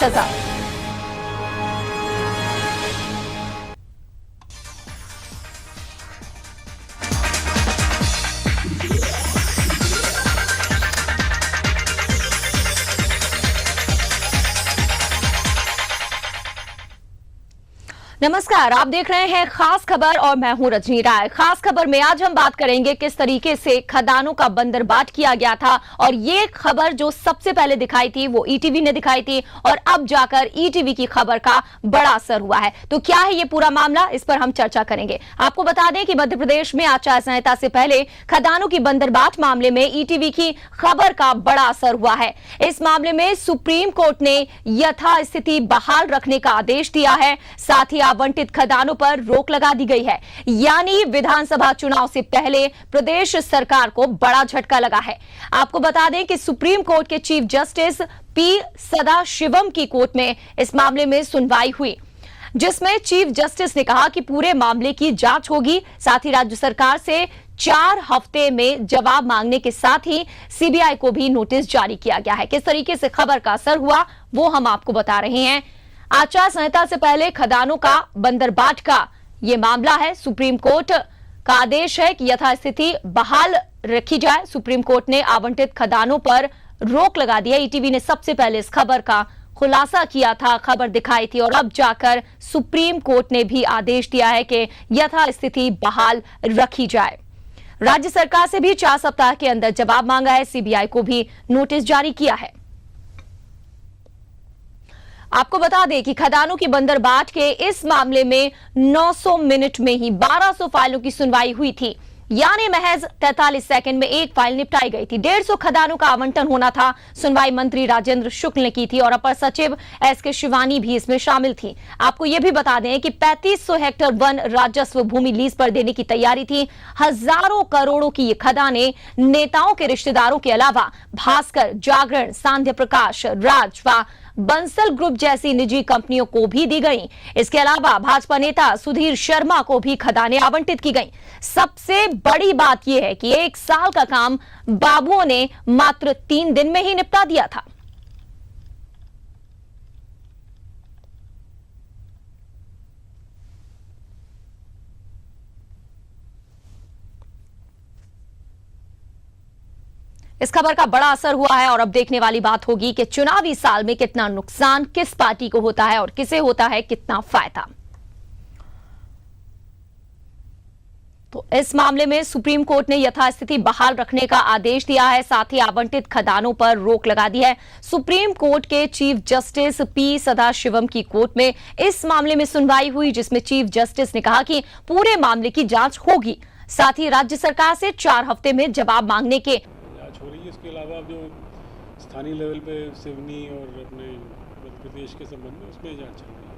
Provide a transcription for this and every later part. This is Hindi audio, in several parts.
सजा। नमस्कार, आप देख रहे हैं खास खबर और मैं हूं रजनी राय। खास खबर में आज हम बात करेंगे किस तरीके से खदानों का बंदरबाट किया गया था और ये खबर जो सबसे पहले दिखाई थी वो ईटीवी ने दिखाई थी और अब जाकर ईटीवी की खबर का बड़ा असर हुआ है। तो क्या है ये पूरा मामला, इस पर हम चर्चा करेंगे। आपको बता दें कि मध्य प्रदेश में आचार संहिता से पहले खदानों की बंदरबाट मामले में ईटीवी की खबर का बड़ा असर हुआ है। इस मामले में सुप्रीम कोर्ट ने यथास्थिति बहाल रखने का आदेश दिया है, साथ ही आवंटित खदानों पर रोक लगा दी गई है। यानी विधानसभा चुनाव से पहले प्रदेश सरकार को बड़ा झटका लगा है। आपको बता दें कि सुप्रीम कोर्ट के चीफ जस्टिस पी सदाशिवम की कोर्ट में इस मामले में सुनवाई हुई, जिसमें चीफ जस्टिस ने कहा कि पूरे मामले की जांच होगी। साथ ही राज्य सरकार से 4 हफ्ते में जवाब मांगने के साथ ही सीबीआई को भी नोटिस जारी किया गया है। किस तरीके से खबर का असर हुआ वो हम आपको बता रहे हैं। आचार संहिता से पहले खदानों का बंदरबाट का यह मामला है। सुप्रीम कोर्ट का आदेश है कि यथास्थिति बहाल रखी जाए। सुप्रीम कोर्ट ने आवंटित खदानों पर रोक लगा दी है। ईटीवी ने सबसे पहले इस खबर का खुलासा किया था, खबर दिखाई थी और अब जाकर सुप्रीम कोर्ट ने भी आदेश दिया है कि यथास्थिति बहाल रखी जाए। राज्य सरकार से भी 4 सप्ताह के अंदर जवाब मांगा है। सीबीआई को भी नोटिस जारी किया है। आपको बता दें कि खदानों की बंदरबाट के इस मामले में 900 मिनट में ही 1200 फाइलों की सुनवाई हुई थी, यानी महज 43 सेकंड में एक फाइल निपटाई गई थी। 150 खदानों का आवंटन होना था। सुनवाई मंत्री राजेंद्र शुक्ल ने की थी और अपर सचिव एसके शिवानी भी इसमें शामिल थी। आपको यह भी बता दें कि 3500 हेक्टेयर वन राजस्व भूमि लीज पर देने की तैयारी थी। हजारों करोड़ों की ये खदानें नेताओं के रिश्तेदारों के अलावा भास्कर, जागरण, सांध्य प्रकाश, राज व बंसल ग्रुप जैसी निजी कंपनियों को भी दी गई। इसके अलावा भाजपा नेता सुधीर शर्मा को भी खदानें आवंटित की गई। सबसे बड़ी बात यह है कि 1 साल का काम बाबुओं ने मात्र 3 दिन में ही निपटा दिया था। इस खबर का बड़ा असर हुआ है और अब देखने वाली बात होगी कि चुनावी साल में कितना नुकसान किस पार्टी को होता है और किसे होता है कितना फायदा। तो इस मामले में सुप्रीम कोर्ट ने यथास्थिति बहाल रखने का आदेश दिया है, साथ ही आवंटित खदानों पर रोक लगा दी है। सुप्रीम कोर्ट के चीफ जस्टिस पी सदाशिवम की कोर्ट में इस मामले में सुनवाई हुई, जिसमें चीफ जस्टिस ने कहा कि पूरे मामले की जांच होगी। साथ ही राज्य सरकार से 4 हफ्ते में जवाब मांगने के हो रही है। इसके अलावा जो स्थानीय लेवल पे सिवनी और अपने मध्य प्रदेश के संबंध में उसमें जांच चल रही है।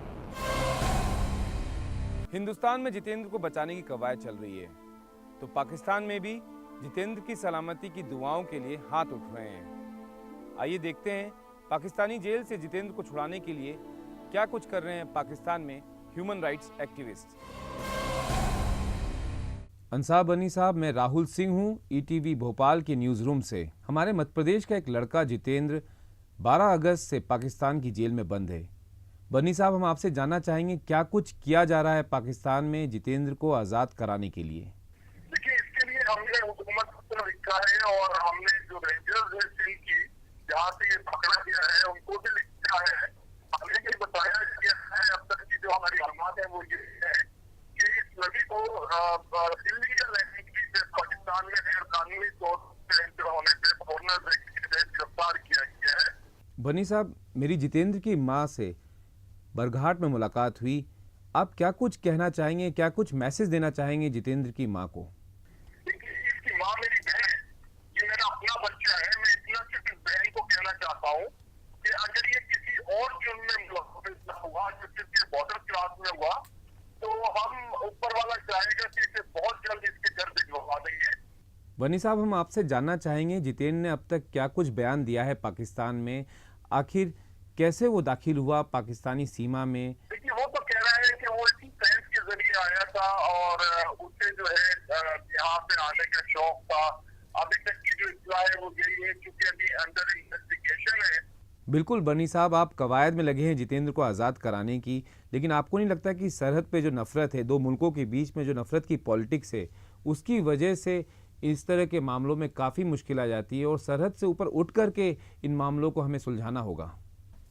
हिंदुस्तान में जितेंद्र को बचाने की कवायद चल रही है, तो पाकिस्तान में भी जितेंद्र की सलामती की दुआओं के लिए हाथ उठ रहे हैं। आइए देखते हैं पाकिस्तानी जेल से जितेंद्र को छुड़ाने के लिए क्या कुछ कर रहे हैं पाकिस्तान में ह्यूमन राइट्स एक्टिविस्ट। अंसार बनी साहब, मैं राहुल सिंह हूँ ईटीवी भोपाल के न्यूज़ रूम से। हमारे मध्य प्रदेश का एक लड़का जितेंद्र 12 अगस्त से पाकिस्तान की जेल में बंद है। बनी साहब, हम आपसे जानना चाहेंगे क्या कुछ किया जा रहा है पाकिस्तान में जितेंद्र को आज़ाद कराने के लिए। देखिए, इसके लिए हमने हुकूमत को लिखा है और हमने जो रेंजर्स है सिंह की, जहाँ से ये पकड़ा गया है, उनको भी लिखा है। हमें ये बताया गया है, अब तक की जो हमारी मालूमात है वो ये है कि इस लड़की को इल्लीगल एंट्री पाकिस्तान में गैर कानूनी तौर पर एंटर होने से फॉरनर्स एक्ट के तहत गिरफ्तार किया गया है। बनी साहब, मेरी जितेंद्र की माँ से बरघाट में मुलाकात हुई। आप क्या कुछ कहना चाहेंगे, क्या कुछ मैसेज देना चाहेंगे जितेंद्र की माँ को? देखिए, इसकी माँ मेरी बहन, ये मेरा अपना बच्चा है। मैं इतना सिर्फ इस बहन को कहना चाहता हूँ कि अगर ये किसी और जुर्म में मुलव्वस हुआ, जो सिर्फ बॉर्डर क्रॉस में हुआ, तो हम ऊपर वाला चाहेगा कि इसे बहुत जल्द इसके घर भिजवा देंगे। बनी साहब, हम आपसे जानना चाहेंगे जितेंद्र ने अब तक क्या कुछ बयान दिया है पाकिस्तान में, आखिर कैसे वो दाखिल हुआ पाकिस्तानी सीमा में? देखिए, वो तो कह रहा है कि वो इसी फ्रेंड्स के जरिए आया था और उसे जो है यहाँ पे आने का शौक था। अभी तक की जो इत्तला है वो यही है, क्योंकि अभी अंडर इन्वेस्टिगेशन है। बिल्कुल बनी साहब, आप कवायद में लगे हैं जितेंद्र को आज़ाद कराने की, लेकिन आपको नहीं लगता कि सरहद पे जो नफरत है, दो मुल्कों के बीच में जो नफरत की पॉलिटिक्स है, उसकी वजह से इस तरह के मामलों में काफ़ी मुश्किल आ जाती है और सरहद से ऊपर उठ करके इन मामलों को हमें सुलझाना होगा?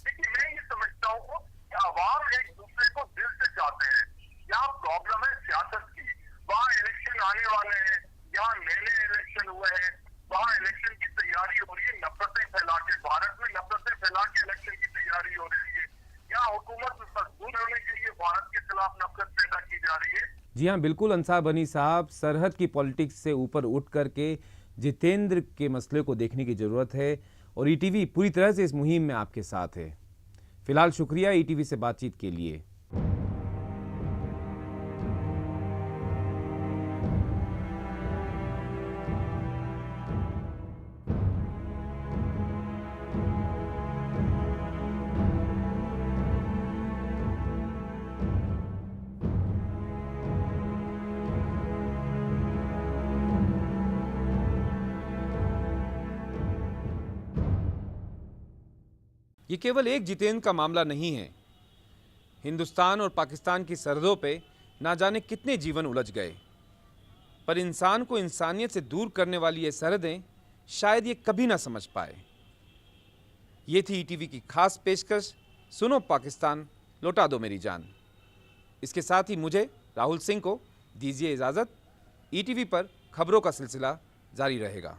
देखिए, मैं ये समझता हूँ कि आवाम एक दूसरे को दिल से चाहते हैं। यहाँ प्रॉब्लम है सियासत की। वहाँ इलेक्शन आने वाले हैं, यहाँ नए इलेक्शन हुए हैं, वहाँ इलेक्शन की तैयारी हो रही है, नफरतें फैला के, भारत में नफरतें फैला के इलेक्शन की तैयारी हो रही है। यहाँ हुकूमत मजबूत होने के लिए भारत के खिलाफ नफरत पैदा की जा रही है। जी हाँ, बिल्कुल अंसार बनी साहब, सरहद की पॉलिटिक्स से ऊपर उठ करके जितेंद्र के मसले को देखने की ज़रूरत है और ईटीवी पूरी तरह से इस मुहिम में आपके साथ है। फिलहाल शुक्रिया ईटीवी से बातचीत के लिए। ये केवल एक जितेंद्र का मामला नहीं है। हिंदुस्तान और पाकिस्तान की सरहदों पे ना जाने कितने जीवन उलझ गए, पर इंसान को इंसानियत से दूर करने वाली ये सरहदें शायद ये कभी ना समझ पाए। ये थी ईटीवी की खास पेशकश, सुनो पाकिस्तान, लौटा दो मेरी जान। इसके साथ ही मुझे राहुल सिंह को दीजिए इजाज़त। ईटीवी पर खबरों का सिलसिला जारी रहेगा।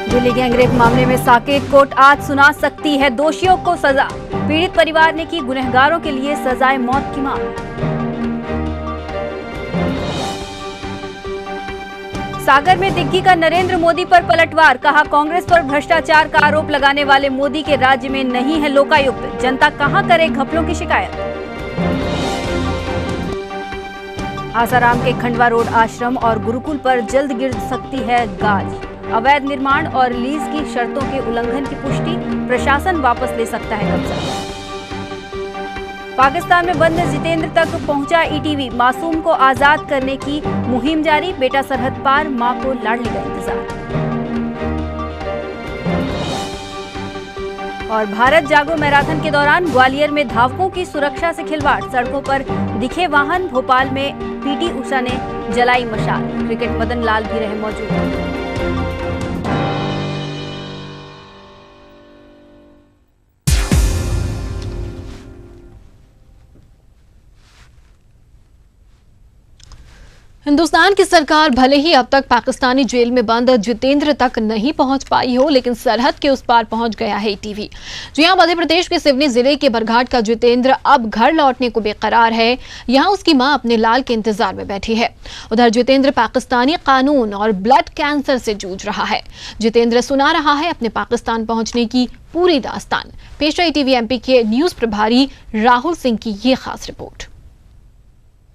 दिल्ली गैंगरेप मामले में साकेत कोर्ट आज सुना सकती है दोषियों को सजा। पीड़ित परिवार ने की गुनहगारों के लिए सजाए मौत की मांग। सागर में दिग्गी का नरेंद्र मोदी पर पलटवार, कहा कांग्रेस पर भ्रष्टाचार का आरोप लगाने वाले मोदी के राज्य में नहीं है लोकायुक्त, जनता कहां करे घपलों की शिकायत। आसाराम के खंडवा रोड आश्रम और गुरुकुल पर जल्द गिर सकती है गाज। अवैध निर्माण और लीज की शर्तों के उल्लंघन की पुष्टि, प्रशासन वापस ले सकता है कब्जा। पाकिस्तान में बंद जितेंद्र तक पहुंचा ईटीवी, मासूम को आजाद करने की मुहिम जारी, बेटा सरहद पार, मां को लाडली का इंतजार। और भारत जागो मैराथन के दौरान ग्वालियर में धावकों की सुरक्षा से खिलवाड़, सड़कों पर दिखे वाहन, भोपाल में पीटी उषा ने जलाई मशाल, क्रिकेट मदन लाल भी रहे मौजूद। हिंदुस्तान की सरकार भले ही अब तक पाकिस्तानी जेल में बंद जितेंद्र तक नहीं पहुंच पाई हो, लेकिन सरहद के उस पार पहुंच गया है ईटीवी। जी हां, मध्य प्रदेश के सिवनी जिले के बरघाट का जितेंद्र अब घर लौटने को बेकरार है। यहां उसकी मां अपने लाल के इंतजार में बैठी है। उधर जितेंद्र पाकिस्तानी कानून और ब्लड कैंसर से जूझ रहा है। जितेंद्र सुना रहा है अपने पाकिस्तान पहुंचने की पूरी दास्तान। पेश है ईटीवी एमपी के न्यूज प्रभारी राहुल सिंह की ये खास रिपोर्ट।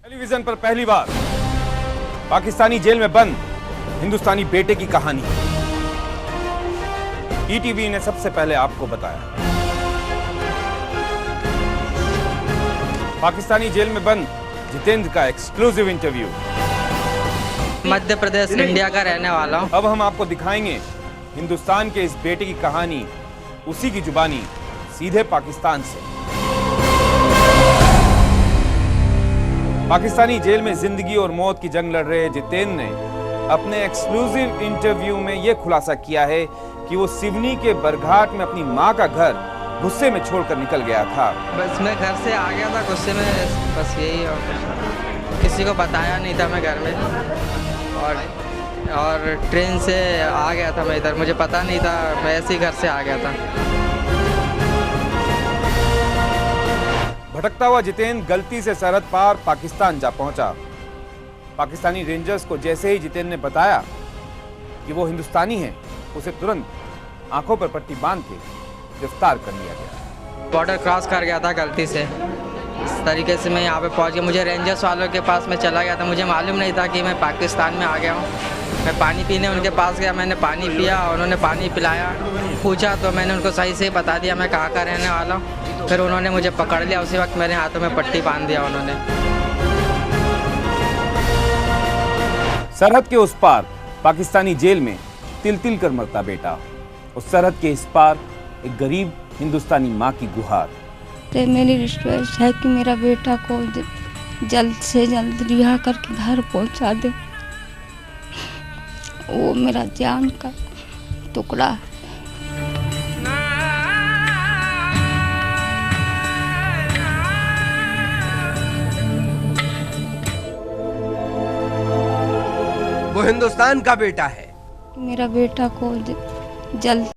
टेलीविजन पर पहली बार पाकिस्तानी जेल में बंद हिंदुस्तानी बेटे की कहानी ईटीवी ने सबसे पहले आपको बताया। पाकिस्तानी जेल में बंद जितेंद्र का exclusive interview. Madhya Pradesh India का रहने वाला हूं। अब हम आपको दिखाएंगे हिंदुस्तान के इस बेटे की कहानी, उसी की जुबानी, सीधे पाकिस्तान से। पाकिस्तानी जेल में जिंदगी और मौत की जंग लड़ रहे जितेंद्र ने अपने एक्सक्लूसिव इंटरव्यू में यह खुलासा किया है कि वो सिवनी के बरघाट में अपनी मां का घर गुस्से में छोड़कर निकल गया था। बस मैं घर से आ गया था गुस्से में, बस यही, और किसी को बताया नहीं था मैं घर में, और ट्रेन से आ गया था मैं इधर, मुझे पता नहीं था, मैं ऐसे ही घर से आ गया था। भटकता हुआ जितेंद्र गलती से सरहद पार पाकिस्तान जा पहुंचा। पाकिस्तानी रेंजर्स को जैसे ही जितेंद्र ने बताया कि वो हिंदुस्तानी है, उसे तुरंत आंखों पर पट्टी बांध के गिरफ्तार कर लिया गया। बॉर्डर क्रॉस कर गया था गलती से। इस तरीके से मैं यहाँ पे पहुँच गया। मुझे रेंजर्स वालों के पास में चला गया था, मुझे मालूम नहीं था कि मैं पाकिस्तान में आ गया हूँ। मैं पानी पीने उनके पास गया, मैंने पानी पिया, उन्होंने पानी पिलाया, पूछा तो मैंने उनको सही से बता दिया मैं कहाँ का रहने वाला हूँ। फिर उन्होंने मुझे पकड़ लिया, उसी वक्त मेरे हाथों में पट्टी बांध दिया उन्होंने। सरहद के उस पार पाकिस्तानी जेल में तिल तिल कर मरता बेटा, उस सरहद के इस पार एक गरीब हिंदुस्तानी माँ की गुहार। तो मेरी रिक्वेस्ट है कि मेरा बेटा को जल्द से जल्द रिहा करके घर पहुंचा दे। वो मेरा जान का टुकड़ा है। वो हिंदुस्तान का बेटा है। मेरा बेटा को जल्द